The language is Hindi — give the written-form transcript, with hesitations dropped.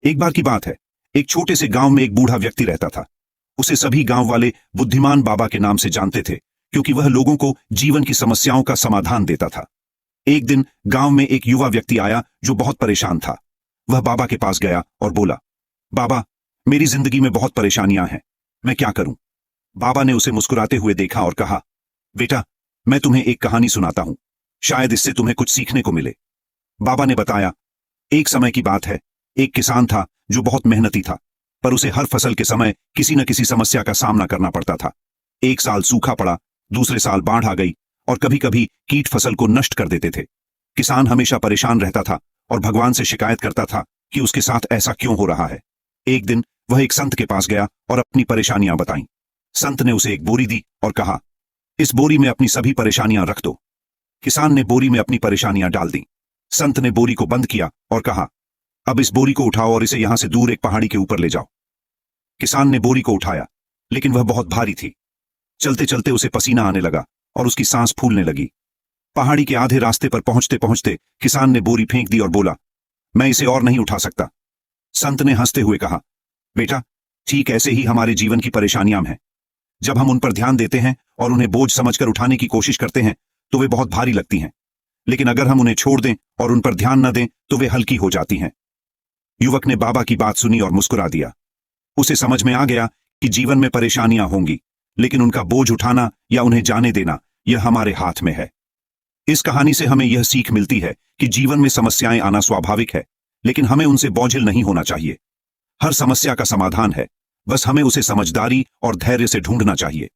एक बार की बात है, एक छोटे से गांव में एक बूढ़ा व्यक्ति रहता था। उसे सभी गांव वाले बुद्धिमान बाबा के नाम से जानते थे, क्योंकि वह लोगों को जीवन की समस्याओं का समाधान देता था। एक दिन गांव में एक युवा व्यक्ति आया जो बहुत परेशान था। वह बाबा के पास गया और बोला, बाबा, मेरी जिंदगी में बहुत परेशानियां हैं, मैं क्या करूं? बाबा ने उसे मुस्कुराते हुए देखा और कहा, बेटा, मैं तुम्हें एक कहानी सुनाता हूं, शायद इससे तुम्हें कुछ सीखने को मिले। बाबा ने बताया, एक समय की बात है, एक किसान था जो बहुत मेहनती था, पर उसे हर फसल के समय किसी न किसी समस्या का सामना करना पड़ता था। एक साल सूखा पड़ा, दूसरे साल बाढ़ आ गई और कभी कभी कीट फसल को नष्ट कर देते थे। किसान हमेशा परेशान रहता था और भगवान से शिकायत करता था कि उसके साथ ऐसा क्यों हो रहा है। एक दिन वह एक संत के पास गया और अपनी परेशानियां बताईं। संत ने उसे एक बोरी दी और कहा, इस बोरी में अपनी सभी परेशानियां रख दो। किसान ने बोरी में अपनी परेशानियां डाल दी। संत ने बोरी को बंद किया और कहा, अब इस बोरी को उठाओ और इसे यहां से दूर एक पहाड़ी के ऊपर ले जाओ। किसान ने बोरी को उठाया, लेकिन वह बहुत भारी थी। चलते चलते उसे पसीना आने लगा और उसकी सांस फूलने लगी। पहाड़ी के आधे रास्ते पर पहुंचते पहुंचते किसान ने बोरी फेंक दी और बोला, मैं इसे और नहीं उठा सकता। संत ने हंसते हुए कहा, बेटा, ठीक ऐसे ही हमारे जीवन की परेशानियां हैं। जब हम उन पर ध्यान देते हैं और उन्हें बोझ समझकर उठाने की कोशिश करते हैं तो वे बहुत भारी लगती हैं, लेकिन अगर हम उन्हें छोड़ दें और उन पर ध्यान न दें तो वे हल्की हो जाती हैं। युवक ने बाबा की बात सुनी और मुस्कुरा दिया। उसे समझ में आ गया कि जीवन में परेशानियां होंगी, लेकिन उनका बोझ उठाना या उन्हें जाने देना यह हमारे हाथ में है। इस कहानी से हमें यह सीख मिलती है कि जीवन में समस्याएं आना स्वाभाविक है, लेकिन हमें उनसे बोझिल नहीं होना चाहिए। हर समस्या का समाधान है, बस हमें उसे समझदारी और धैर्य से ढूंढना चाहिए।